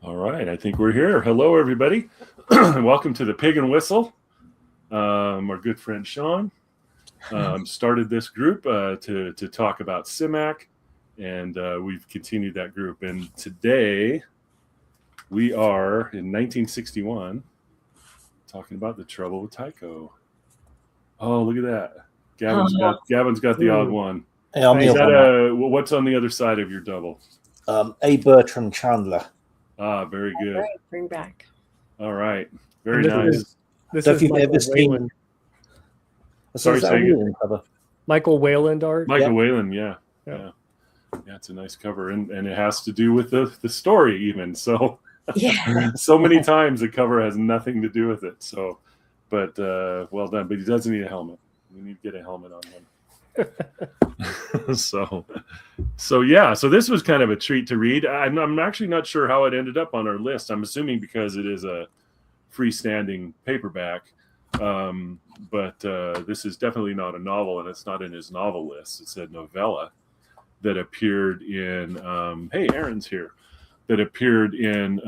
All right, I think we're here. Hello, everybody. Welcome to the Pig and Whistle. Our good friend Shawn started this group to talk about Simak, and we've continued that group. And today we are in 1961 talking about the trouble with Tycho. Oh, look at that! Gavin's got the odd one. Yeah, I'm Is that what's on the other side of your double? A. Bertram Chandler. Ah, very good. Right, bring back. All right, very nice. This So is if you've Michael ever seen- Wayland. Sorry, say again. Michael Wayland art. Michael Yeah. Wayland, yeah, it's a nice cover, and it has to do with the story even. So, so many times the cover has nothing to do with it. So, but well done. But he doesn't need a helmet. We need to get a helmet on him. So this was kind of a treat to read. I'm actually not sure how it ended up on our list. I'm assuming because it is a freestanding paperback. But this is definitely not a novel, and it's not in his novel list. It's a novella that appeared in hey, Aaron's here, that appeared in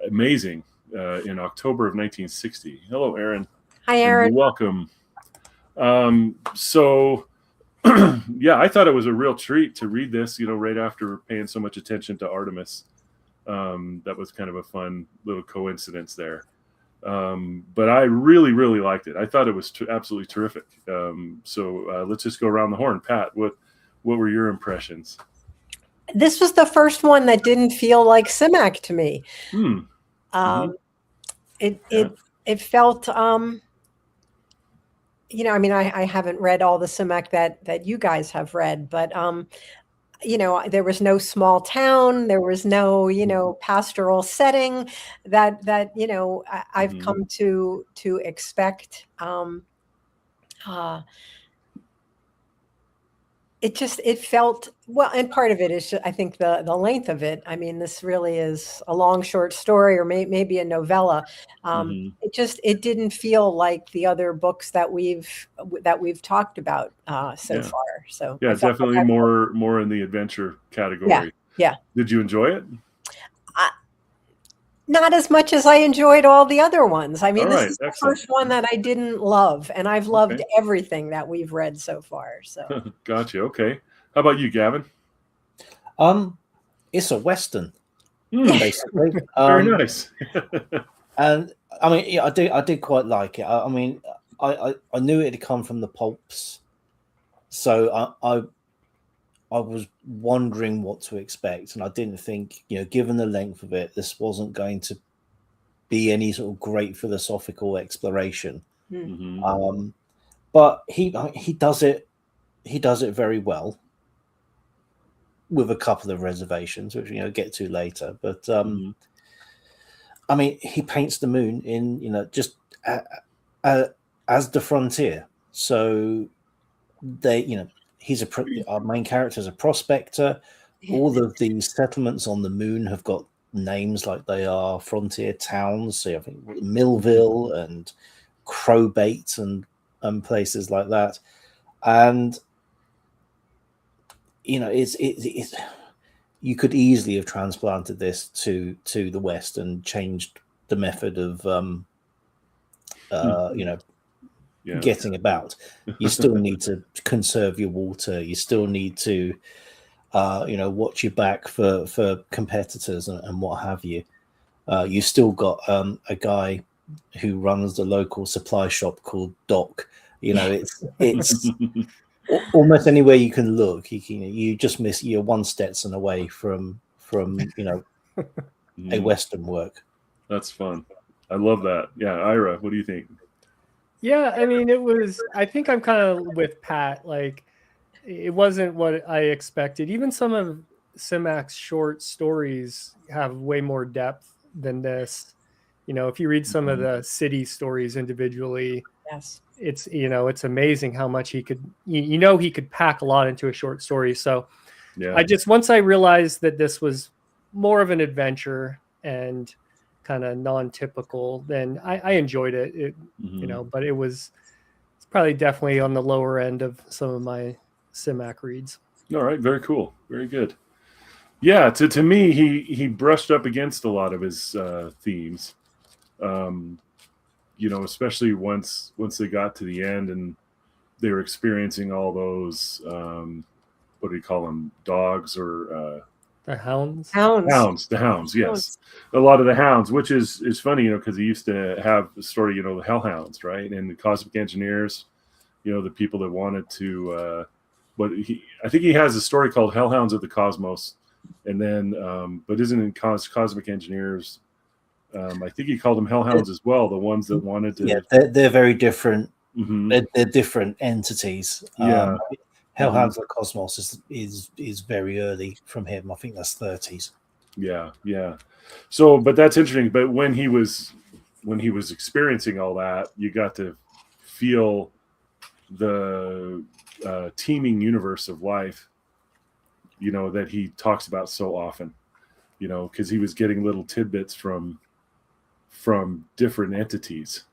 Amazing in October of 1960. Hello, Aaron. Hi, Aaron. And welcome. So yeah, I thought it was a real treat to read this, right after paying so much attention to Artemis. That was kind of a fun little coincidence there. But I really, really liked it. I thought it was absolutely terrific. So let's just go around the horn. Pat, what were your impressions? This was the first one that didn't feel like Simak to me. It felt, I mean, I haven't read all the Simak that you guys have read, but there was no small town, there was no pastoral setting that I've come to expect. It felt well, and part of it is just, I think the length of it. I mean, this really is a long short story, or maybe a novella. It didn't feel like the other books that we've talked about so far. So yeah, definitely more in the adventure category. Yeah. Did you enjoy it? Not as much as I enjoyed all the other ones. I mean, this is the excellent. first one that I didn't love, and I've loved everything that we've read so far. So, gotcha. Okay, how about you, Gavin? It's a Western, basically. Very nice. And I mean, yeah, I did quite like it. I mean, I knew it had come from the pulps, so I was wondering what to expect, and I didn't think, given the length of it, this wasn't going to be any sort of great philosophical exploration. But he does it very well, with a couple of reservations, which get to later. But I mean, he paints the moon in just as the frontier. So they our main character is a prospector. All of these settlements on the moon have got names like they are frontier towns. So I think Millville and Crowbait and places like that. And it's you could easily have transplanted this to the West and changed the method of getting about. You still need to conserve your water. You still need to watch your back for competitors and what have you. You still got a guy who runs the local supply shop called Doc. It's almost anywhere you can look. You just miss, you're one Stetson away from a Western work. That's fun. I love that. Yeah, Ira, what do you think? Yeah, I mean, I think I'm kind of with Pat. Like, it wasn't what I expected. Even some of Simak's short stories have way more depth than this. If you read some of the city stories individually, yes, it's amazing how much he could, he could pack a lot into a short story. So yeah, once I realized that this was more of an adventure and kind of non-typical, then I enjoyed it. But it's probably definitely on the lower end of some of my Simak reads. All right, very cool, very good. Yeah, to me, he brushed up against a lot of his themes. Especially once they got to the end and they were experiencing all those what do you call them, dogs or The hounds. the hounds, yes, a lot of the hounds, which is funny, because he used to have the story, the hellhounds, right, and the cosmic engineers, the people that wanted to I think he has a story called Hellhounds of the Cosmos, and then but isn't in Cosmic Engineers. I think he called them Hellhounds as well, the ones that wanted to. Yeah, they're very different. They're different entities. Yeah. Hellhounds of the Cosmos is very early from him. I think that's 30s. Yeah. So, but that's interesting. But when he was experiencing all that, you got to feel the teeming universe of life, that he talks about so often, because he was getting little tidbits from different entities,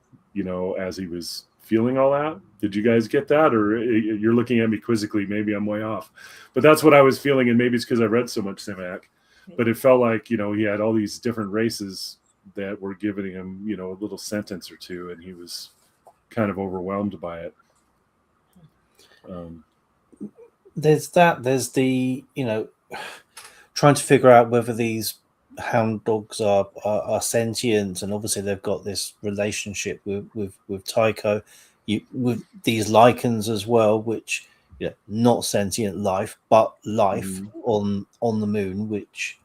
as he was feeling all that. Did you guys get that? Or you're looking at me quizzically, maybe I'm way off, but that's what I was feeling. And maybe it's because I read so much Simak, but it felt like, he had all these different races that were giving him, a little sentence or two, and he was kind of overwhelmed by it. There's the, trying to figure out whether these hound dogs are sentient, and obviously they've got this relationship with Tycho, with these lichens as well, which not sentient life, but life on the moon, which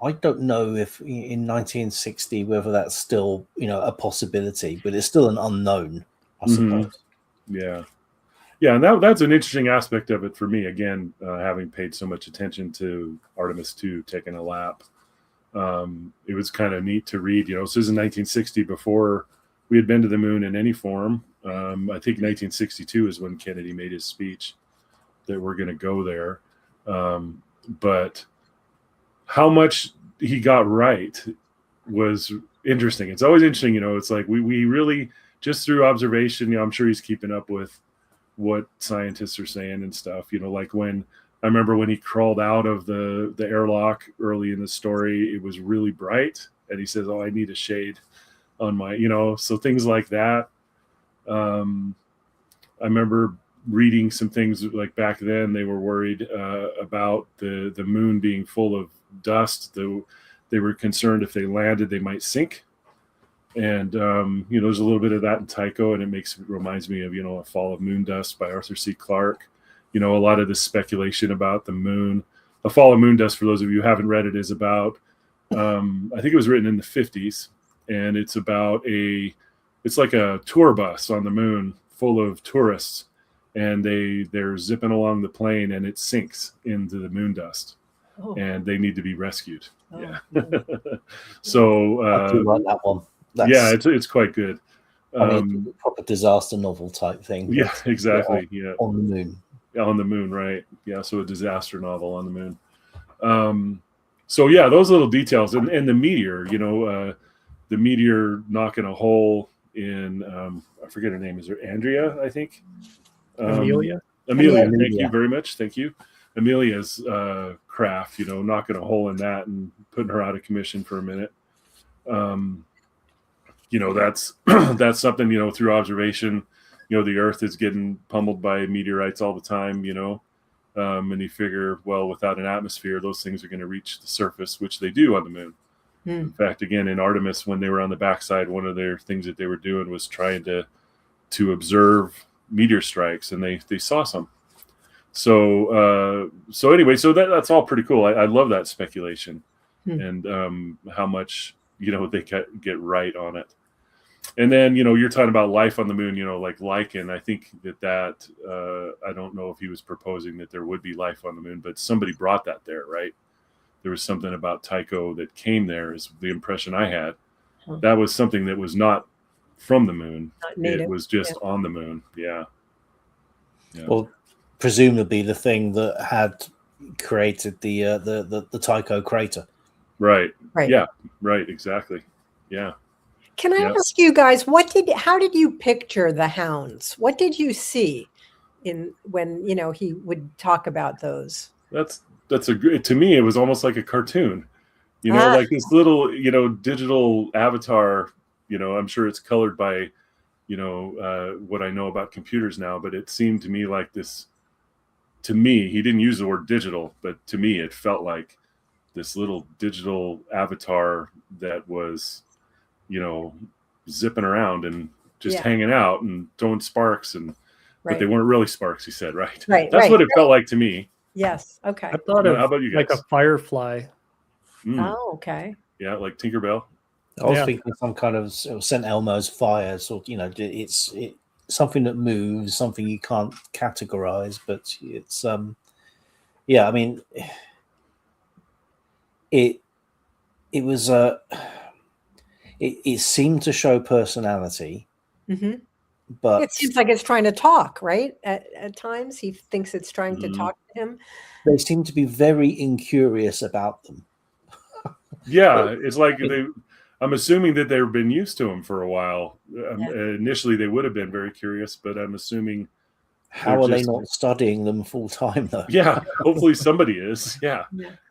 I don't know if in 1960 whether that's still a possibility, but it's still an unknown, I suppose. Yeah, and that's an interesting aspect of it for me. Again, having paid so much attention to Artemis 2 taking a lap, it was kind of neat to read. This is in 1960, before we had been to the moon in any form. I think 1962 is when Kennedy made his speech that we're going to go there. But how much he got right was interesting. It's always interesting, it's like we really, just through observation, I'm sure he's keeping up with what scientists are saying and stuff, like when I remember when he crawled out of the airlock early in the story, it was really bright, and he says, "Oh, I need a shade on my," so things like that. I remember reading some things like back then they were worried about the moon being full of dust. They were concerned if they landed they might sink. And there's a little bit of that in Tycho, and it reminds me of A Fall of Moon Dust by Arthur C. Clarke. A lot of this speculation about the moon. A Fall of Moon Dust, for those of you who haven't read it, is about I think it was written in the 50s, and it's about it's like a tour bus on the moon full of tourists, and they're zipping along the plane, and it sinks into the moon dust, and they need to be rescued. So I do like that one. It's quite good. Proper disaster novel type thing. Yeah, exactly. Yeah, on the moon. On the moon, right? Yeah, so a disaster novel on the moon. So yeah, those little details, and the meteor. The meteor knocking a hole in. I forget her name. Is there Andrea? I think. Amelia. Thank you very much. Thank you. Amelia's craft. Knocking a hole in that and putting her out of commission for a minute. That's something, through observation, the earth is getting pummeled by meteorites all the time, and you figure, well, without an atmosphere, those things are going to reach the surface, which they do on the moon. In fact, again, in Artemis, when they were on the backside, one of their things that they were doing was trying to observe meteor strikes, and they saw some. So anyway, so that's all pretty cool. I love that speculation and how much, they get right on it. And then, you're talking about life on the moon, like lichen. I think that I don't know if he was proposing that there would be life on the moon, but somebody brought that there, right? There was something about Tycho that came there, is the impression I had. That was something that was not from the moon. It was just on the moon. Yeah. Well, presumably the thing that had created the Tycho crater. Right. Yeah. Right. Exactly. Yeah. Can I ask you guys, how did you picture the hounds? What did you see when he would talk about those? That's to me, it was almost like a cartoon, like this little, digital avatar, I'm sure it's colored by, what I know about computers now, but it seemed to me like this, to me, he didn't use the word digital, but to me, it felt like this little digital avatar that was, zipping around and just hanging out and throwing sparks, but they weren't really sparks, he said, right? That's what it felt like to me. Yes. Okay. I thought of how about you guys? Like a firefly. Oh, okay. Yeah, like Tinkerbell. I was thinking some kind of St. Elmo's fire, sort. It's something that moves, something you can't categorize, but it's I mean, it was it seemed to show personality, but it seems like it's trying to talk, right? At times, he thinks it's trying to talk to him. They seem to be very incurious about them. Yeah, it's like I'm assuming that they've been used to him for a while. Initially, they would have been very curious, but I'm assuming. How are they not studying them full time, though? Yeah, hopefully somebody is. Yeah.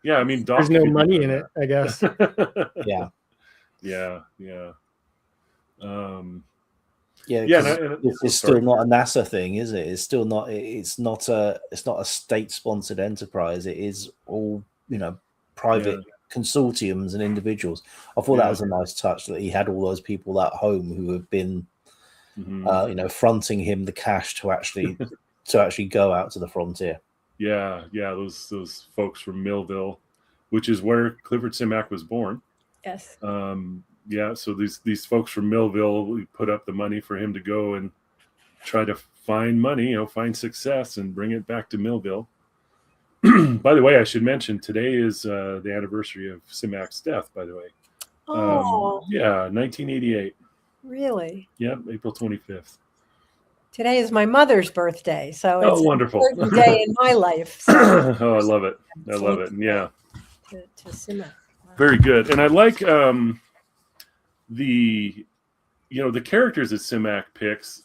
I mean, there's no money in it, I guess. Yeah. It's still not a NASA thing, is it? It's still not. It's not a state-sponsored enterprise. It is all private consortiums and individuals. I thought that was a nice touch that he had all those people at home who have been, fronting him the cash to actually go out to the frontier. Yeah, those folks from Millville, which is where Clifford Simak was born. Yes. So these folks from Millville put up the money for him to go and try to find money, find success and bring it back to Millville. By the way, I should mention today is the anniversary of Simak's death, by the way. Oh. 1988. Really? Yep, April 25th. Today is my mother's birthday, so it's wonderful. an important day in my life. So. I love it. I love it. Yeah. To Simak. Wow. Very good. And I like the characters that Simak picks,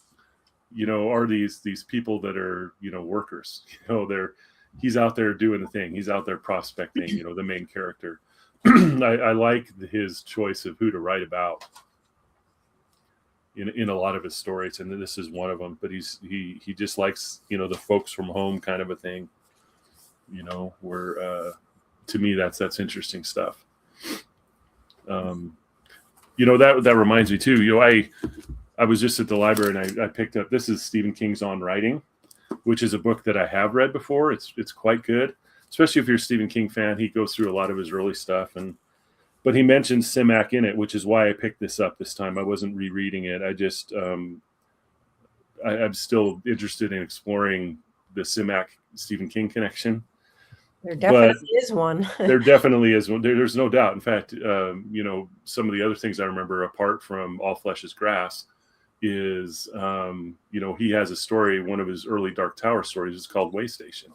are these people that are, workers. He's out there doing the thing. He's out there prospecting, the main character. I like his choice of who to write about in a lot of his stories, and this is one of them. But he just likes, the folks from home kind of a thing, where to me that's interesting stuff. That reminds me too. I was just at the library and I picked up, this is Stephen King's On Writing, which is a book that I have read before. It's quite good, especially if you're a Stephen King fan. He goes through a lot of his early stuff, but he mentions Simak in it, which is why I picked this up this time. I wasn't rereading it. I just I'm still interested in exploring the Simak Stephen King connection. There definitely is one. There definitely is one. There's no doubt. In fact, some of the other things I remember apart from All Flesh is Grass is, he has a story, one of his early Dark Tower stories is called Way Station.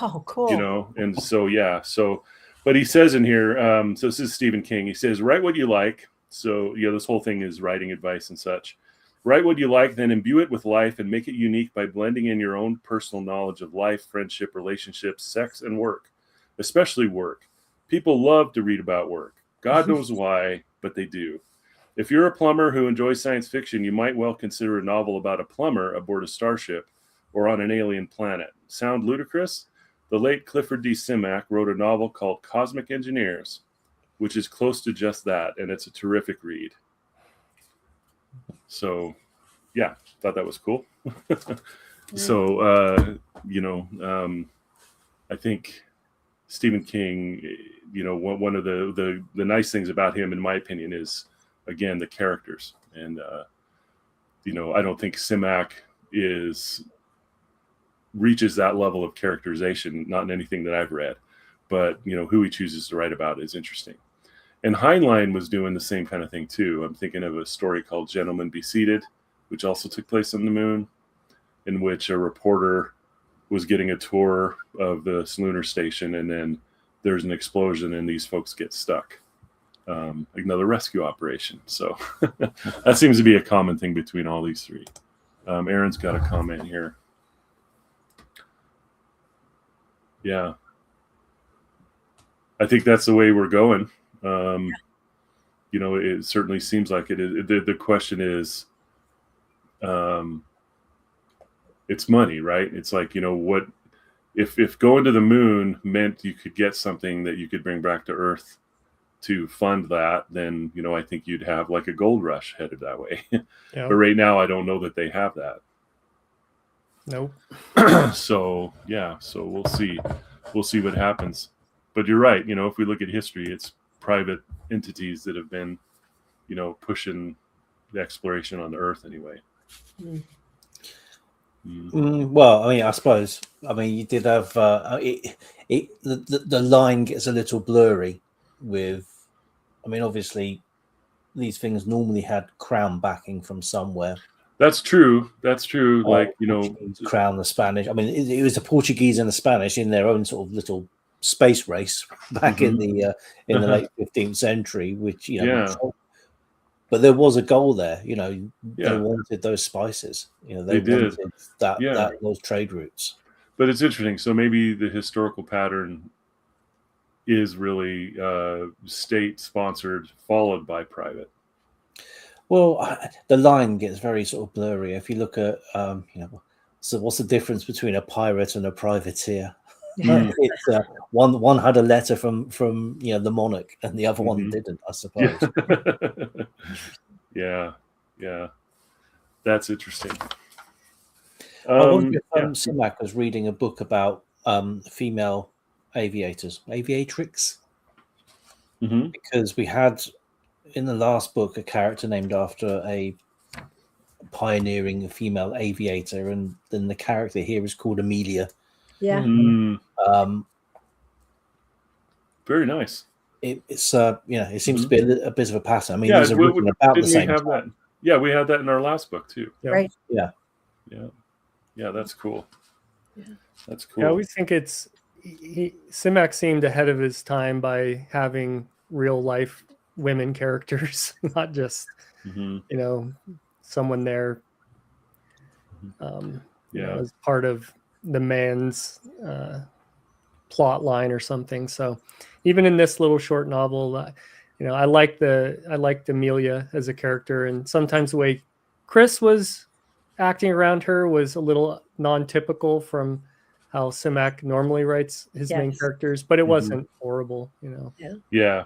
Oh, cool. And so, but he says in here, so this is Stephen King. He says, write what you like. So, this whole thing is writing advice and such. Write what you like, then imbue it with life and make it unique by blending in your own personal knowledge of life, friendship, relationships, sex, and work, especially work. People love to read about work. God knows why, but they do. If you're a plumber who enjoys science fiction, you might well consider a novel about a plumber aboard a starship or on an alien planet. Sound ludicrous? The late Clifford D. Simak wrote a novel called Cosmic Engineers, which is close to just that, and it's a terrific read. So, thought that was cool. So, I think Stephen King, one of the nice things about him, in my opinion, is, again, the characters. And, I don't think Simak reaches that level of characterization, not in anything that I've read, but, who he chooses to write about is interesting. And Heinlein was doing the same kind of thing too. I'm thinking of a story called Gentlemen Be Seated, which also took place on the moon, in which a reporter was getting a tour of the lunar station, and then there's an explosion and these folks get stuck. Another rescue operation. So that seems to be a common thing between all these three. Aaron's got a comment here. Yeah. I think that's the way we're going. It certainly seems like it is. The question is, it's money, right? It's like, what if going to the moon meant you could get something that you could bring back to Earth to fund that, then I think you'd have like a gold rush headed that way. But right now, I don't know that they have that. Nope. So we'll see what happens. But you're right. If we look at history, it's private entities that have been, pushing the exploration on the Earth anyway. Well, I mean, I suppose. I mean, you did have the line gets a little blurry with. I mean, obviously, these things normally had crown backing from somewhere. That's true. Like, crown, the Spanish. I mean, it was the Portuguese and the Spanish in their own sort of little space race back in the late 15th century, which but there was a goal there. They wanted those spices. They did that those trade routes. But it's interesting. So maybe the historical pattern is really state sponsored, followed by private. Well, the line gets very sort of blurry. If you look at, so what's the difference between a pirate and a privateer? It's one had a letter from the monarch, and the other one didn't, I suppose. Yeah, that's interesting. I wonder if Simak was reading a book about female aviatrix, because we had in the last book a character named after a pioneering female aviator, and then the character here is called Amelia. Yeah. Very nice. It's it seems to be a bit of a pattern. I mean, yeah, these are written about the same time. That? Yeah, we had that in our last book too. Right. Yeah. That's cool. That's cool. Yeah, I always think Simak seemed ahead of his time by having real life women characters, not just someone there as part of the man's plot line or something. So even in this little short novel, I liked Amelia as a character, and sometimes the way Chris was acting around her was a little non-typical from how Simak normally writes his main characters, but it wasn't horrible, Yeah.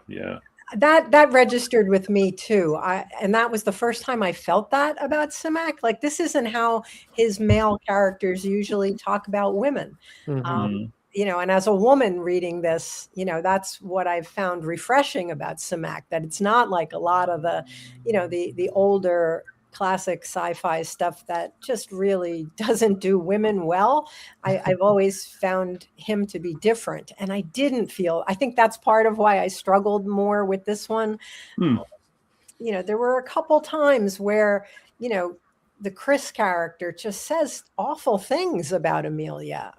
That registered with me too. And that was the first time I felt that about Simak. Like, this isn't how his male characters usually talk about women. And as a woman reading this, that's what I've found refreshing about Simak, that it's not like a lot of the, the older classic sci-fi stuff that just really doesn't do women well. I've always found him to be different, and I think that's part of why I struggled more with this one. There were a couple times where the Chris character just says awful things about Amelia.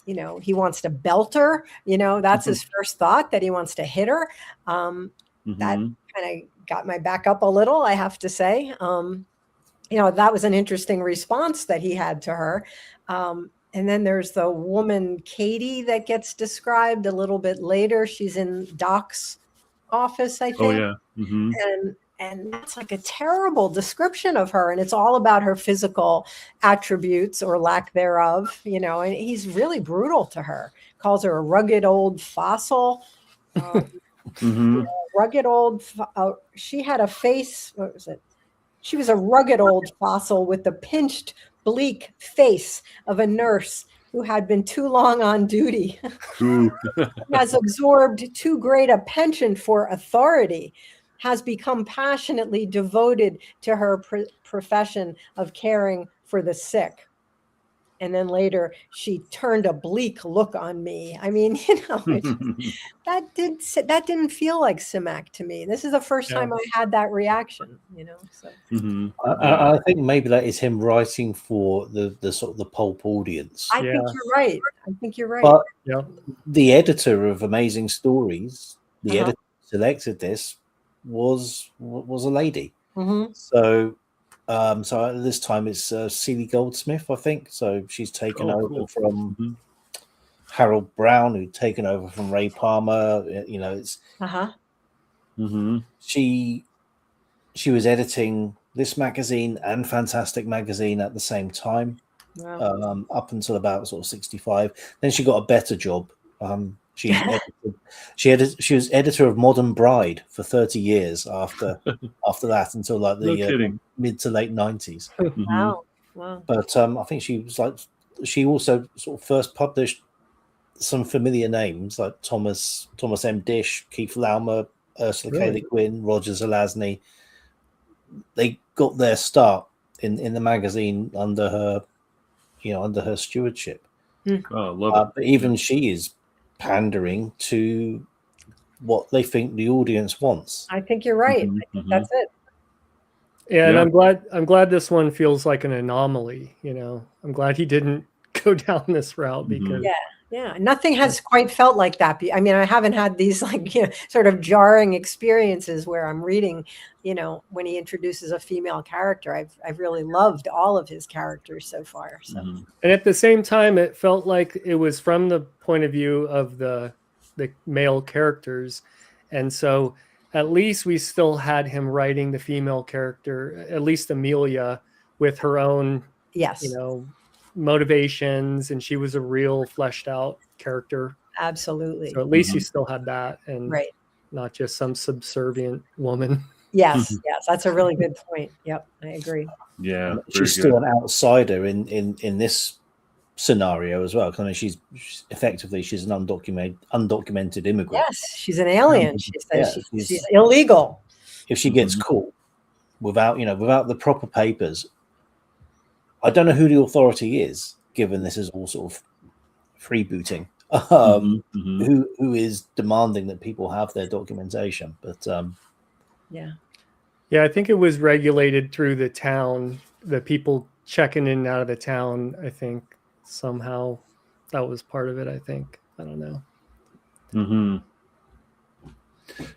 He wants to belt her, that's his first thought, that he wants to hit her. That kind of got my back up a little, I have to say. That was an interesting response that he had to her. And then there's the woman, Katie, that gets described a little bit later. She's in Doc's office, I think. Oh, yeah. And that's like a terrible description of her. And it's all about her physical attributes or lack thereof, and he's really brutal to her. Calls her a rugged old fossil. Rugged old, she had a face, what was it? She was a rugged old fossil with the pinched, bleak face of a nurse who had been too long on duty, has absorbed too great a penchant for authority, has become passionately devoted to her profession of caring for the sick. And then later, she turned a bleak look on me. I mean, that didn't feel like Simak to me. This is the first time I had that reaction. So. I think maybe that is him writing for the sort of the pulp audience. I think you're right. But the editor of Amazing Stories, the editor who selected this, was a lady. So at this time it's Celie Goldsmith, I think. So she's taken over from Harold Brown, who'd taken over from Ray Palmer. It's she was editing this magazine and Fantastic Magazine at the same time. Wow. Up until about sort of 65. Then she got a better job. She was editor of Modern Bride for 30 years after that, until like the mid to late 90s. Wow. But I think she also sort of first published some familiar names like Thomas M. Dish, Keith Laumer, Ursula K. Le Guin, Roger Zelazny. They got their start in the magazine under her stewardship. Oh, love it. But even she is pandering to what they think the audience wants. I think you're right. I think that's it. Yeah, and I'm glad this one feels like an anomaly. I'm glad he didn't go down this route, because nothing has quite felt like that. I mean, I haven't had these sort of jarring experiences where I'm reading, when he introduces a female character. I've really loved all of his characters so far. So, and at the same time, it felt like it was from the point of view of the male characters, and so at least we still had him writing the female character, at least Amelia, with her own motivations, and she was a real fleshed out character. Absolutely. So at least you still had that, and not just some subservient woman. Yes, that's a really good point. Yep, I agree. Yeah, she's still an outsider in this scenario as well. I mean, she's effectively an undocumented immigrant. Yes, she's an alien. She says she's illegal. If she gets caught without the proper papers, I don't know who the authority is, given this is all sort of freebooting. Who is demanding that people have their documentation? But I think it was regulated through the town, the people checking in and out of the town. I think somehow that was part of it. I don't know.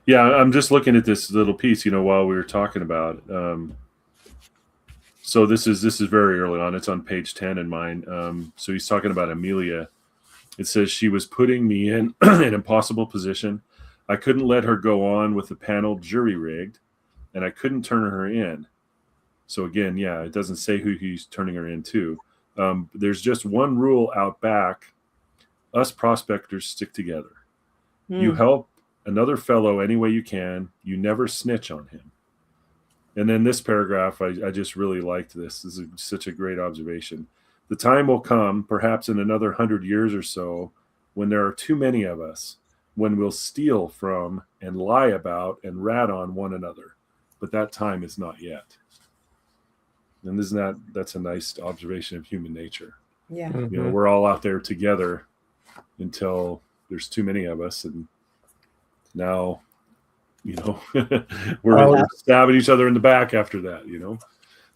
Yeah, I'm just looking at this little piece, while we were talking about. So this is very early on. It's on page 10 in mine. So he's talking about Amelia. It says, she was putting me in an impossible position. I couldn't let her go on with the panel jury rigged, and I couldn't turn her in. So again, it doesn't say who he's turning her into. There's just one rule out back. Us prospectors stick together. You help another fellow any way you can. You never snitch on him. And then this paragraph, I just really liked this. This is such a great observation. The time will come, perhaps in another 100 years or so, when there are too many of us, when we'll steal from and lie about and rat on one another. But that time is not yet. And that's a nice observation of human nature. Yeah. We're all out there together until there's too many of us. And now, we're stabbing each other in the back after that,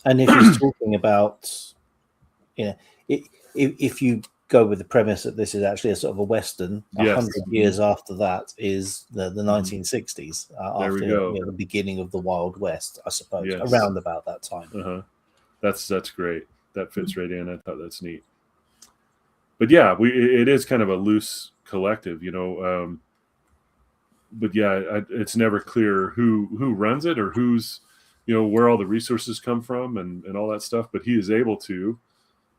And if he's talking about, if you go with the premise that this is actually a sort of a Western, 100 years after that is the 1960s, after the beginning of the Wild West, I suppose, around about that time. That's great. That fits right in. I thought that's neat. But it is kind of a loose collective, but it's never clear who runs it or who's, where all the resources come from and all that stuff. But he is able to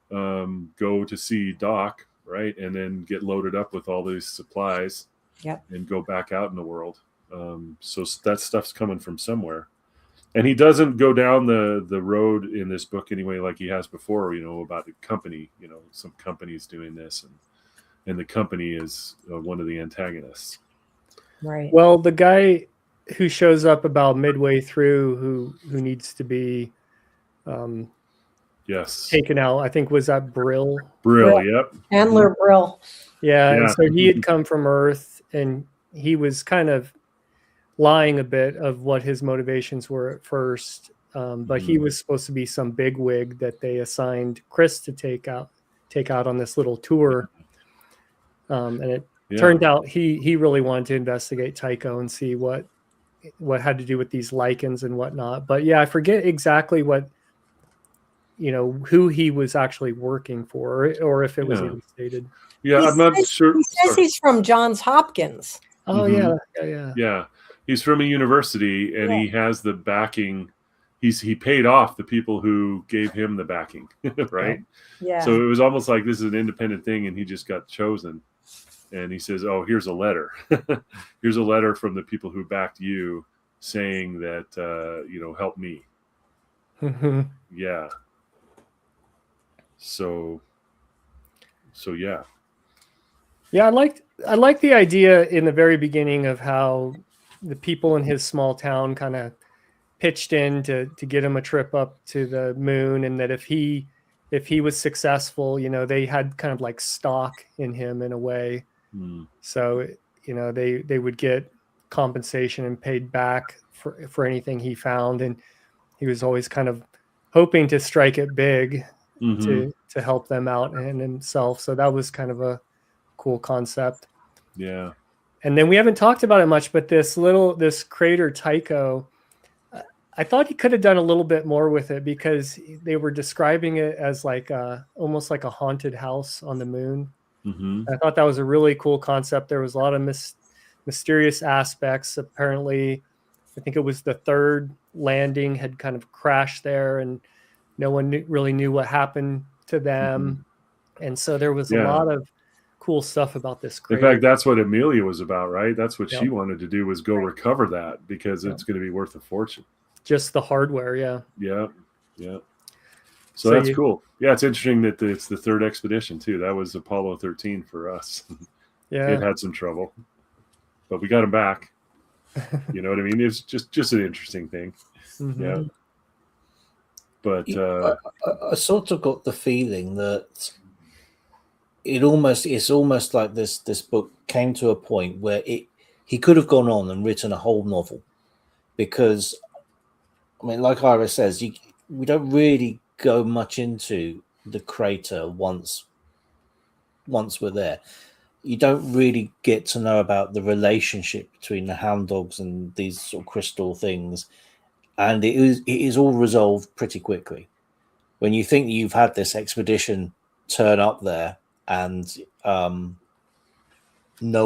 go to see Doc, right, and then get loaded up with all these supplies, and go back out in the world. So that stuff's coming from somewhere, and he doesn't go down the road in this book anyway like he has before. About the company. Some company's doing this, and the company is one of the antagonists. Right. Well, the guy who shows up about midway through, who needs to be taken out, I think was that Brill. Yep. Handler Brill. Yeah. And so he had come from Earth, and he was kind of lying a bit of what his motivations were at first. But he was supposed to be some bigwig that they assigned Chris to take out on this little tour. And it turned out he really wanted to investigate Tycho and see what had to do with these lichens and whatnot. But I forget exactly what, who he was actually working for, or if it was even stated. Yeah, I'm not sure. He says Sorry. he's from Johns Hopkins. Oh yeah. Yeah, he's from a university, and he has the backing. He paid off the people who gave him the backing, right? Yeah. So it was almost like this is an independent thing, and he just got chosen. And he says, "Oh, here's a letter. Here's a letter from the people who backed you, saying that help me." Yeah. So yeah. Yeah, I liked the idea in the very beginning of how the people in his small town kind of pitched in to get him a trip up to the moon, and that if he was successful, they had kind of like stock in him in a way. So they would get compensation and paid back for anything he found, and he was always kind of hoping to strike it big to help them out and himself. So that was kind of a cool concept. Yeah. And then we haven't talked about it much, but this crater Tycho, I thought he could have done a little bit more with it, because they were describing it as like almost like a haunted house on the moon. I thought that was a really cool concept. There was a lot of mysterious aspects. Apparently, I think it was the third landing had kind of crashed there, and no one really knew what happened to them. And so there was a lot of cool stuff about this crater. In fact, that's what Amelia was about, right? That's what she wanted to do, was go recover that, because it's going to be worth a fortune. Just the hardware, yeah. So that's cool. Yeah, it's interesting that it's the third expedition too. That was Apollo 13 for us. It had some trouble, but we got him back. You know what I mean? It's just an interesting thing. Yeah. But I sort of got the feeling that it's almost like this book came to a point where he could have gone on and written a whole novel, because I mean, like Ira says, we don't really go much into the crater once we're there. You don't really get to know about the relationship between the hound dogs and these sort of crystal things, and it is all resolved pretty quickly. When you think you've had this expedition turn up there and no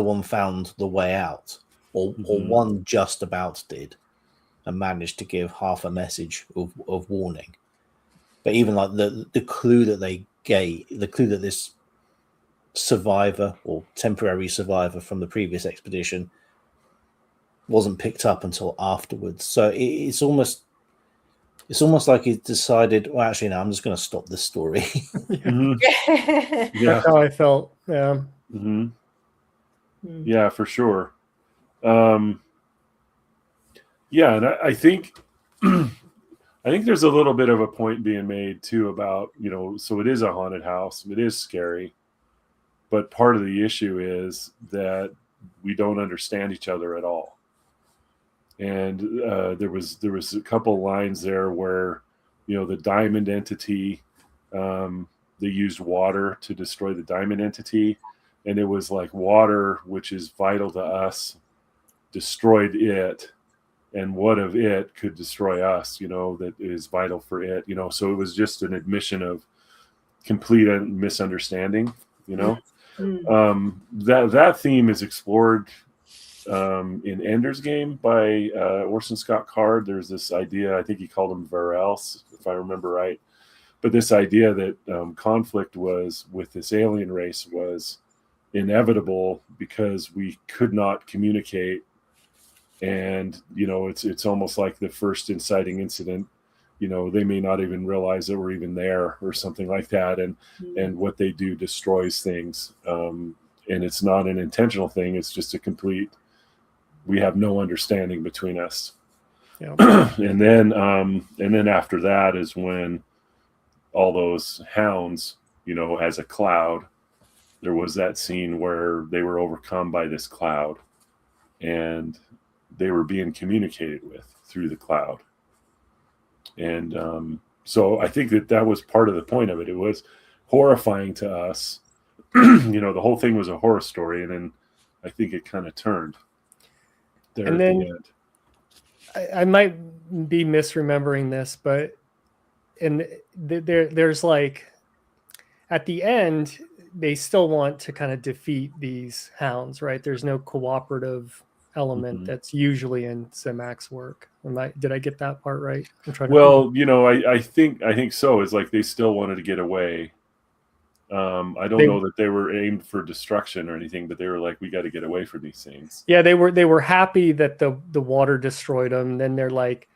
one found the way out, or one just about did and managed to give half a message of warning. But even like the clue that they gave, the clue that this survivor or temporary survivor from the previous expedition wasn't picked up until afterwards. So it's almost like he decided, well, actually, no, I'm just going to stop this story. That's how I felt. Yeah. Yeah, for sure. Yeah, and I think I think there's a little bit of a point being made too about, so it is a haunted house. It is scary. But part of the issue is that we don't understand each other at all. And there was a couple lines there where, the diamond entity, they used water to destroy the diamond entity. And it was like water, which is vital to us, destroyed it. And what of it could destroy us, that is vital for it, so it was just an admission of complete misunderstanding, that theme is explored in Ender's Game by Orson Scott Card. There's this idea, I think he called him Varels, if I remember right, but this idea that conflict was with this alien race was inevitable because we could not communicate. And, it's almost like the first inciting incident, they may not even realize that we're even there or something like that. And what they do destroys things. And it's not an intentional thing. It's just we have no understanding between us. Yeah. And then after that is when all those hounds, as a cloud, there was that scene where they were overcome by this cloud and they were being communicated with through the cloud. And so I think that was part of the point of it. It was horrifying to us. The whole thing was a horror story. And then I think it kind of turned there and at then the end. I might be misremembering this, but there's like at the end, they still want to kind of defeat these hounds, right? There's no cooperative element that's usually in Simac's work. Did I get that part right? I'm trying to. I think so. It's like they still wanted to get away. I don't know that they were aimed for destruction or anything, but they were like, we got to get away from these things. Yeah, they were happy that the water destroyed them. Then they're like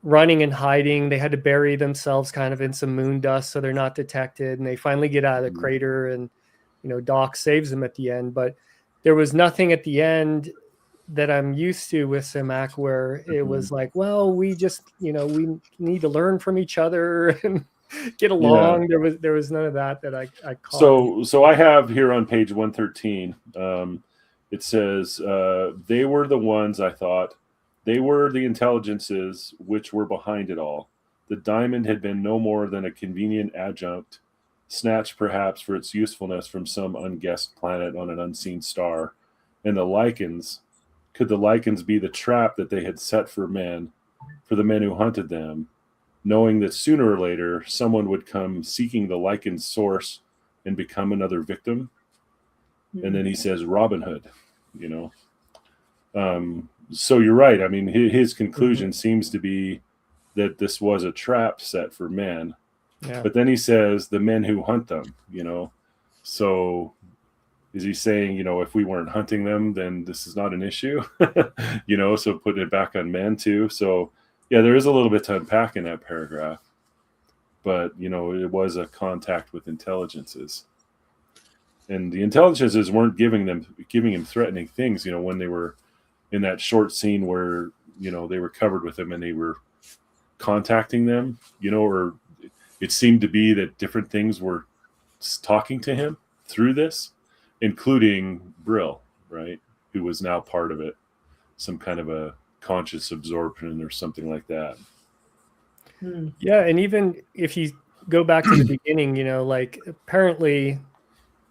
running and hiding. They had to bury themselves kind of in some moon dust so they're not detected. And they finally get out of the crater, and Doc saves them at the end. But there was nothing at the end that I'm used to with Simak where it was like, well, we just we need to learn from each other and get along. There was none of that I caught. So I have here on page 113, it says they were the ones, I thought, they were the intelligences which were behind it all. The diamond had been no more than a convenient adjunct, snatched perhaps for its usefulness from some unguessed planet on an unseen star. And the lichens, could the lichens be the trap that they had set for men, for the men who hunted them, knowing that sooner or later someone would come seeking the lichen's source and become another victim? And then he says Robin Hood, So you're right. I mean, his conclusion seems to be that this was a trap set for men. Yeah. But then he says the men who hunt them, So is he saying, if we weren't hunting them, then this is not an issue? So putting it back on men too. So yeah, there is a little bit to unpack in that paragraph. But, it was a contact with intelligences. And the intelligences weren't giving him threatening things, when they were in that short scene where, they were covered with him and they were contacting them, or it seemed to be that different things were talking to him through this, including Brill, right? Who was now part of it, some kind of a conscious absorption or something like that. Yeah. And even if you go back to the beginning, like apparently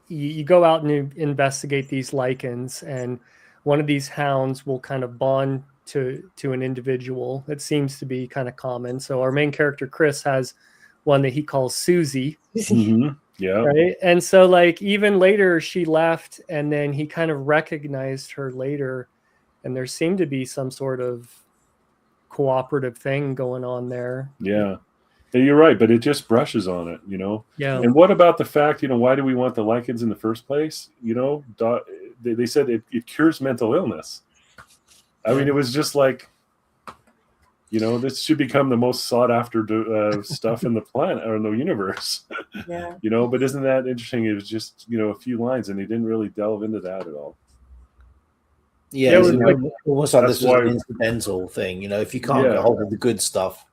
you go out and investigate these lichens, and one of these hounds will kind of bond to an individual. That seems to be kind of common. So our main character, Chris, has one that he calls Susie. Yeah. Right. And so like even later she left, and then he kind of recognized her later, and there seemed to be some sort of cooperative thing going on there. Yeah. You're right, but it just brushes on it, Yeah. And what about the fact, why do we want the lichens in the first place? They said it cures mental illness. I mean, it was just like, this should become the most sought after stuff in the planet or in the universe. Yeah. But isn't that interesting? It was just, a few lines, and they didn't really delve into that at all. Yeah, it was almost like this was an incidental thing. If you can't get hold of the good stuff,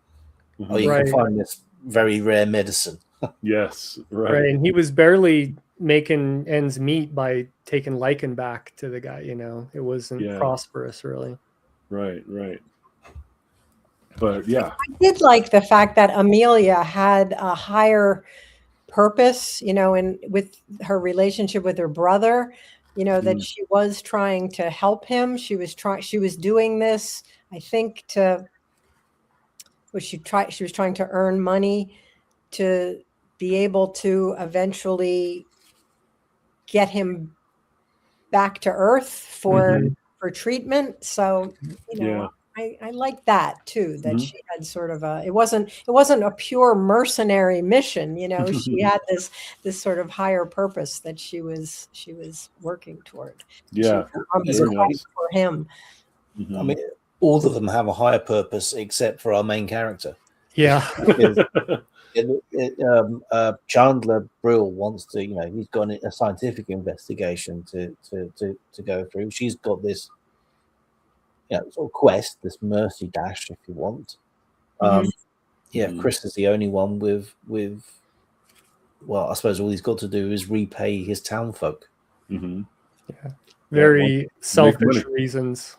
or you can find this very rare medicine. Yes, right. And he was barely making ends meet by taking lichen back to the guy. It wasn't prosperous, really. Right. But yeah, I did like the fact that Amelia had a higher purpose, and with her relationship with her brother, that she was trying to help him. She was doing this, I think, she was trying to earn money to be able to eventually get him back to Earth for treatment. So, I like that too, that she had sort of it wasn't a pure mercenary mission, she had this sort of higher purpose that she was working toward. Yeah. For him. I mean, all of them have a higher purpose except for our main character. Yeah. Chandler Brill wants to, he's got a scientific investigation to go through. She's got this sort of quest, this mercy dash, if you want. Chris is the only one with well, I suppose all he's got to do is repay his townfolk. Very selfish reasons.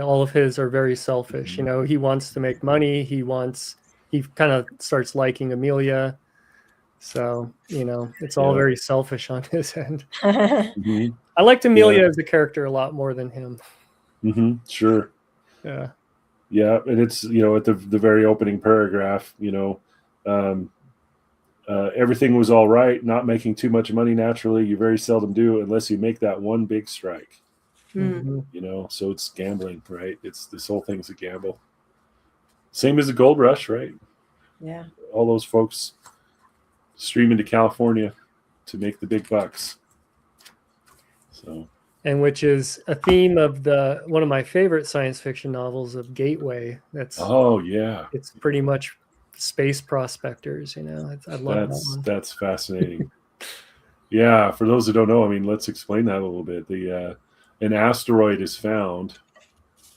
All of his are very selfish. He wants to make money. He kind of starts liking Amelia. So, it's all very selfish on his end. I liked Amelia as a character a lot more than him. Sure. Yeah. Yeah. And it's, at the very opening paragraph, everything was all right, not making too much money naturally. You very seldom do unless you make that one big strike. Mm. You know, so it's gambling, right? It's this whole thing's a gamble. Same as the gold rush, right? Yeah. All those folks streaming to California to make the big bucks. So, and which is a theme of one of my favorite science fiction novels of Gateway. It's pretty much space prospectors, you know. I love that one. That's fascinating. Yeah, for those who don't know, I mean, let's explain that a little bit. An asteroid is found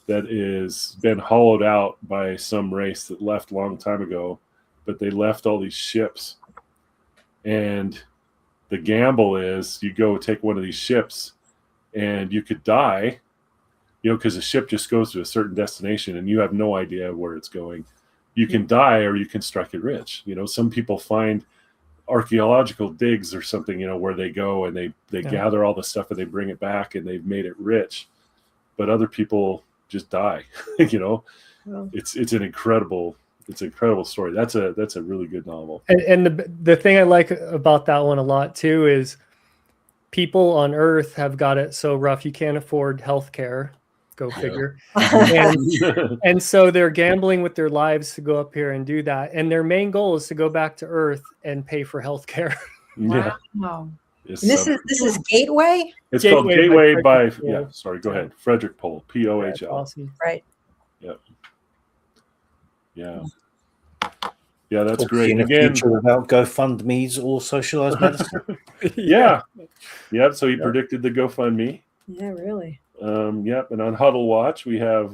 that is been hollowed out by some race that left a long time ago, but they left all these ships. And the gamble is you go take one of these ships and you could die, you know, because the ship just goes to a certain destination and you have no idea where it's going. You can die or you can strike it rich. You know, some people find archaeological digs or something, you know, where they go and they gather all the stuff and they bring it back and they've made it rich. But other people just die. You know, it's an incredible story. That's a really good novel. And the thing I like about that one a lot too is people on Earth have got it so rough you can't afford health care. Go figure. And so they're gambling with their lives to go up here and do that. And their main goal is to go back to Earth and pay for health care. Yeah. Wow. And this is Gateway? It's called Gateway by sorry, go ahead. Frederick Pohl, Pohl. That's awesome. Right. Yep. Yeah. Yeah, that's great. In Again, future about GoFundMe's or socialized medicine. Yeah. Yep. So he predicted the GoFundMe. Yeah, really. Yep. And on Huddle Watch, we have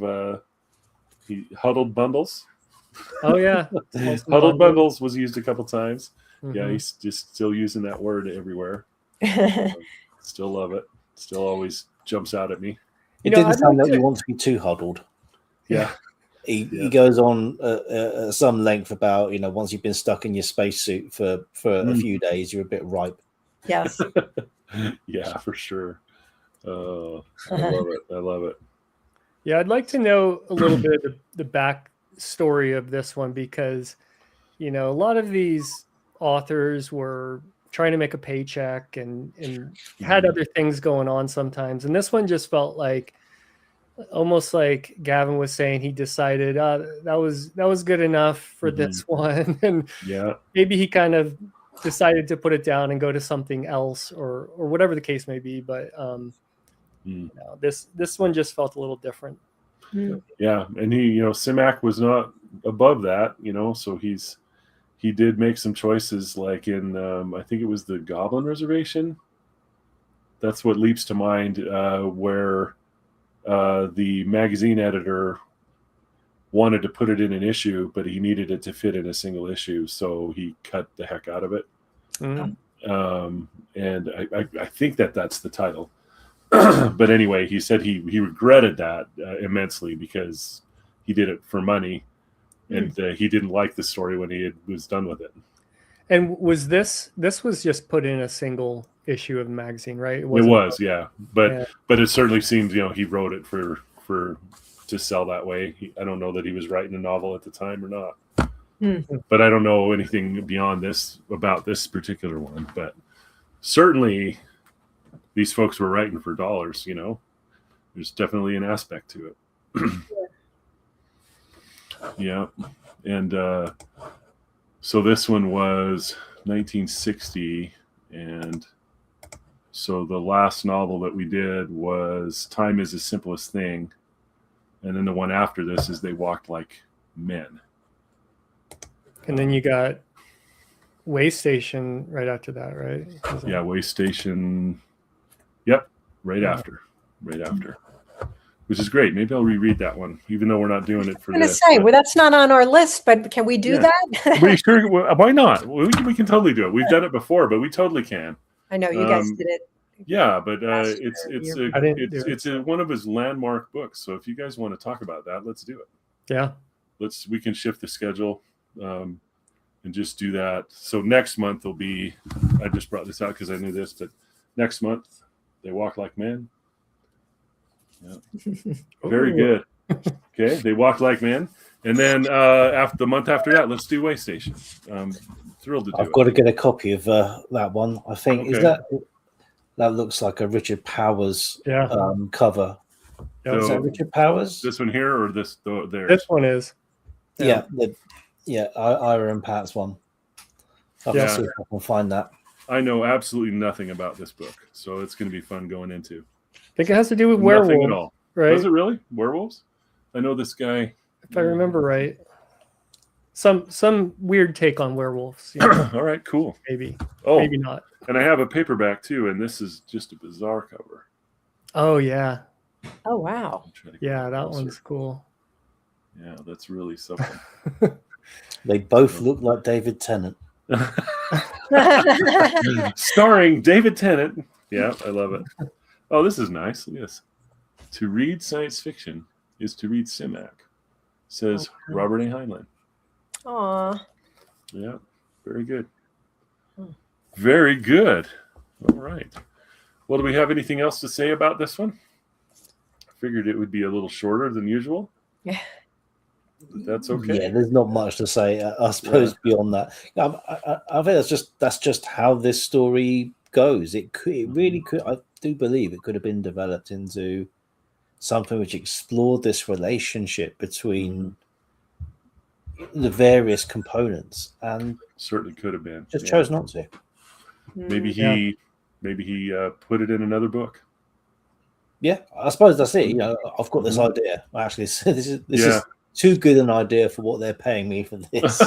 Huddled Bundles. Oh yeah. Huddled Bundles was used a couple times. Mm-hmm. Yeah, he's just still using that word everywhere. Still love it. Still always jumps out at me. It didn't sound like you want to be too huddled. Yeah. He goes on some length about, you know, once you've been stuck in your spacesuit for a few days, you're a bit ripe. Yes. Yeah, for sure. I love it. Yeah, I'd like to know a little bit of the backstory of this one because, you know, a lot of these authors were trying to make a paycheck and had other things going on sometimes. And this one just felt like almost like Gavin was saying, he decided that was good enough for this one. And maybe he kind of decided to put it down and go to something else or whatever the case may be. But you know, this one just felt a little different. Yeah. And he, you know, Simak was not above that, you know, so he did make some choices like in, I think it was the Goblin Reservation. That's what leaps to mind, where the magazine editor wanted to put it in an issue, but he needed it to fit in a single issue. So he cut the heck out of it. And I think that's the title. But anyway, he said he regretted that immensely because he did it for money. And he didn't like the story when he was done with it. And was this was just put in a single issue of the magazine, right? It was, yeah. But it certainly seems, you know, he wrote it for to sell that way. I don't know that he was writing a novel at the time or not. But I don't know anything beyond this about this particular one. But certainly these folks were writing for dollars, you know. There's definitely an aspect to it. Yeah. And so this one was 1960. And so the last novel that we did was Time is the Simplest Thing. And then the one after this is They Walked Like Men. And then you got Way Station right after that, right? Yeah, Way Station. Yep, right after. Which is great. Maybe I'll reread that one, even though we're not doing it for this. I was going to say, well, that's not on our list, but can we do that? We sure. Why not? We can totally do it. We've done it before, but we totally can. I know you guys did it. Yeah, but it's one of his landmark books. So if you guys want to talk about that, let's do it. Yeah, we can shift the schedule and just do that. So next month will be. I just brought this out because I knew this, but next month They Walk Like Men. Yeah. Very good. Okay, They Walk Like Men, and then after the month after that, let's do Way Station. Thrilled to do I've got to get a copy of that one. I think is Okay. that looks like a Richard Powers cover. Yeah. Is that Richard Powers? This one here or this there? This one is. Yeah, Ira and Pat's one. I'll Yeah. see if I can find that. I know absolutely nothing about this book, so it's going to be fun going into. I think it has to do with Nothing werewolves, at all. right? Does it really? Werewolves? I know this guy. If I remember right. Some weird take on werewolves. You know, All right, cool. maybe. Oh, Maybe not. and I have a paperback too, and this is just a bizarre cover. Oh yeah. Oh, wow. I'll try to get Yeah, that closer. one's cool. Yeah, that's really something. They both look like David Tennant. Starring David Tennant. Yeah, I love it. Oh, this is nice. Yes. To read science fiction is to read Simak, says Robert A. Heinlein. Aw. Yeah, very good. Very good. All right. Well, do we have anything else to say about this one? I figured it would be a little shorter than usual. Yeah. But that's okay. Yeah, there's not much to say, I suppose, beyond that. I think that's just how this story goes. It really could. I do believe it could have been developed into something which explored this relationship between the various components, and Certainly could have been. just chose not to. Maybe he put it in another book. Yeah, I suppose that's it. You know, I've got this idea. Actually, this is too good an idea for what they're paying me for this.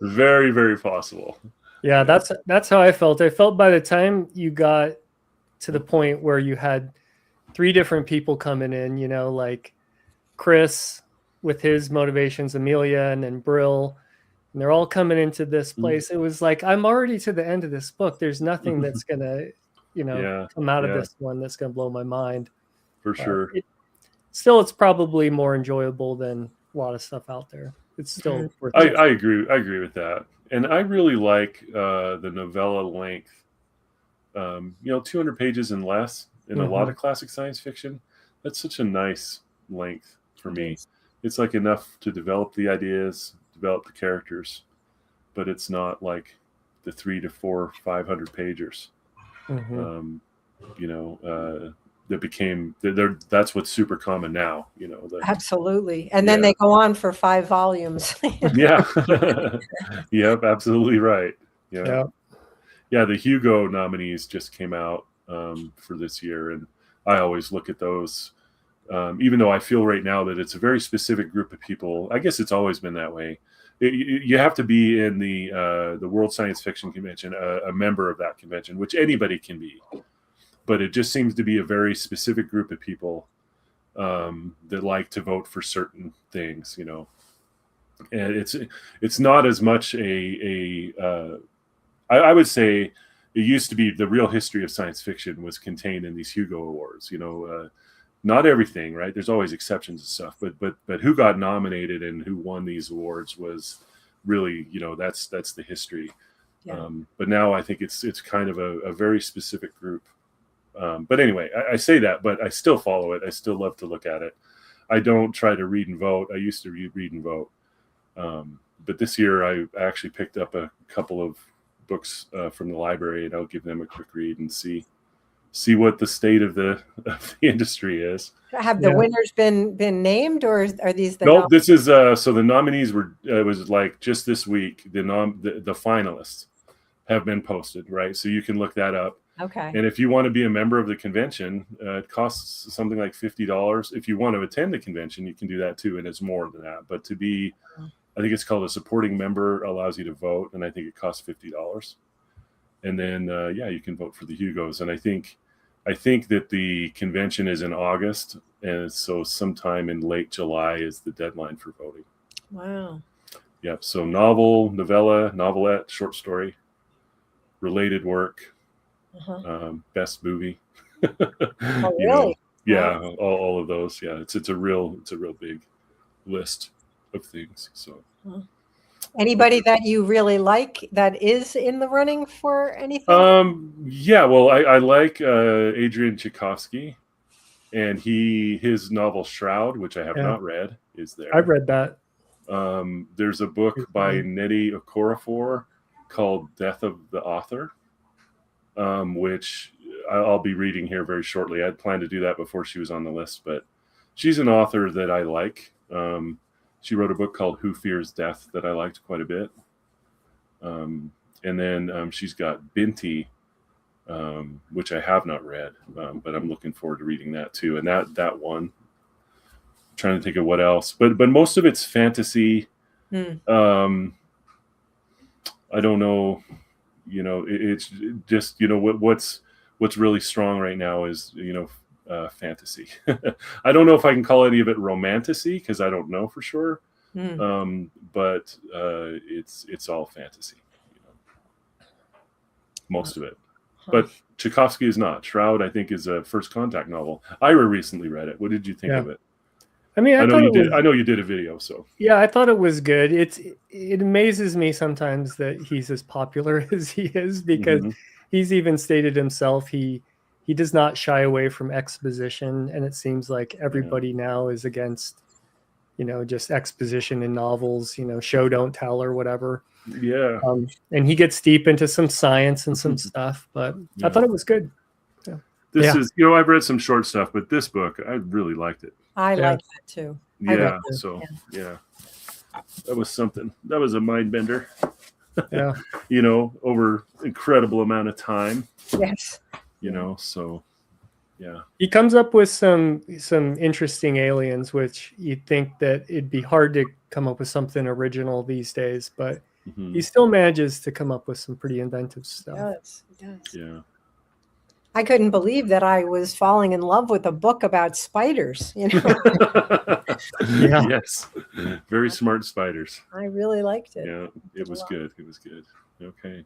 Very, very possible. Yeah, that's how I felt. I felt by the time you got to the point where you had 3 different people coming in, you know, like Chris with his motivations, Amelia, and then Brill, and they're all coming into this place. It was like, I'm already to the end of this book. There's nothing that's gonna, you know, come out of this one that's gonna blow my mind. For sure. It's probably more enjoyable than a lot of stuff out there. It's still worth it. I agree with that. And I really like the novella length. 200 pages and less in a lot of classic science fiction. That's such a nice length for me. It's like enough to develop the ideas, develop the characters, but it's not like the 300 to 400, 500 pagers. That became that's what's super common now. Absolutely, and then they go on for 5 volumes. Yeah. Yep, absolutely right. Yeah. The Hugo nominees just came out for this year, and I always look at those. Even though I feel right now that it's a very specific group of people. I guess it's always been that way. You have to be in the World Science Fiction Convention, a member of that convention, which anybody can be. But it just seems to be a very specific group of people that like to vote for certain things, and it's not as much I would say it used to be the real history of science fiction was contained in these Hugo Awards. Not everything, right? There's always exceptions and stuff, but who got nominated and who won these awards was really, that's the history. Yeah. But now I think it's kind of a very specific group. But anyway, I say that, but I still follow it. I still love to look at it. I don't try to read and vote. I used to read and vote. But this year I actually picked up a couple of books from the library, and I'll give them a quick read and see what the state of the industry is. Have the winners been named, or are these the No, this is so the nominees were it was like just this week the finalists have been posted, right? So you can look that up. Okay. And if you want to be a member of the convention, it costs something like $50. If you want to attend the convention, you can do that too, and it's more than that. But to be, I think it's called a supporting member, allows you to vote, and I think it costs $50. And then you can vote for the Hugos. And I think that the convention is in August, and so sometime in late July is the deadline for voting. Wow. Yep. So novel, novella, novelette, short story, related work. Best movie. Oh, really? Yeah, wow. all of those. Yeah, it's a real big list of things. So, anybody that you really like that is in the running for anything? Well, I like Adrian Tchaikovsky, and his novel Shroud, which I have not read, is there. I've read that. There's a book by Nnedi Okorafor called Death of the Author, which I'll be reading here very shortly. I'd planned to do that before she was on the list, but she's an author that I like. She wrote a book called Who Fears Death that I liked quite a bit. And then she's got Binti, which I have not read, but I'm looking forward to reading that too. And that one, I'm trying to think of what else, but most of it's fantasy. I don't know, it's just, what's really strong right now is, fantasy. I don't know if I can call any of it romantasy because I don't know for sure. But it's all fantasy, most of it. But Tchaikovsky is not. Shroud, I think, is a First Contact novel. Ira recently read it. What did you think of it? I mean, I know you did. I know you did a video, so yeah, I thought it was good. It amazes me sometimes that he's as popular as he is, because he's even stated himself he does not shy away from exposition, and it seems like everybody now is against, just exposition in novels, show don't tell or whatever. Yeah. And he gets deep into some science and some stuff, but I thought it was good. This is, I've read some short stuff, but this book, I really liked it. I like that too. Yeah. That was something. That was a mind bender. Yeah. Over incredible amount of time. Yes. So yeah. He comes up with some interesting aliens, which you'd think that it'd be hard to come up with something original these days, but he still manages to come up with some pretty inventive stuff. He does. Yeah. I couldn't believe that I was falling in love with a book about spiders. Yes. Very smart spiders. I really liked it. Yeah, it was good. It was good. Okay.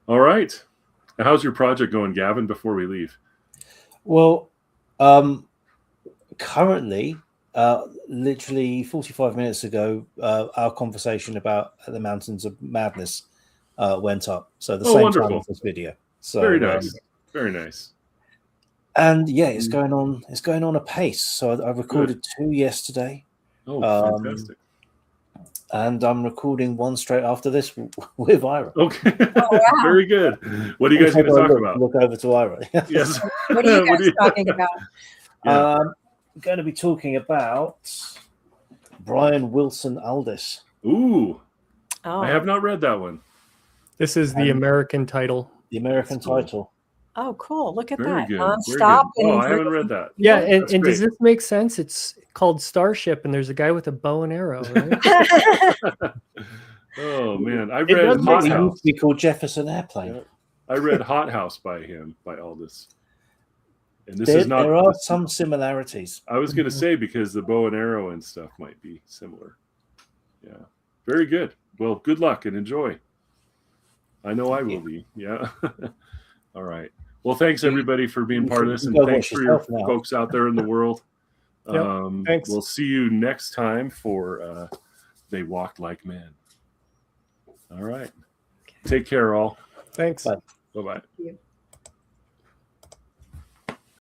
All right. How's your project going, Gavin, before we leave? Well, currently, literally 45 minutes ago, our conversation about the Mountains of Madness went up. So the same wonderful. time as this video. So very nice. Very nice. And yeah, it's going on. It's going on a pace. So I recorded 2 yesterday. Oh, fantastic! And I'm recording one straight after this with Ira. Okay, very good. What are you guys going to talk about? Look over to Ira. Yes. What are you guys talking about? I'm going to be talking about Brian Wilson Aldiss. Ooh, I have not read that one. This is the American title. The American title. Oh, cool. Look at Very that. good. Non-stop. Oh, I haven't read that. Yeah, and does this make sense? It's called Starship, and there's a guy with a bow and arrow, right? Oh, man. I read Hot It House. used to be called Jefferson Airplane. Yeah. I read Hot House by Aldous. And this is not. There are some similarities. I was going to say, because the bow and arrow and stuff might be similar. Yeah. Very good. Well, good luck and enjoy. I know I will be. Yeah. All right. Well, thanks everybody for being part of this, and thanks for your folks out there in the world. Thanks. We'll see you next time for They Walked Like Men. All right. Take care, all. Thanks. Bye. Bye-bye. Thank you.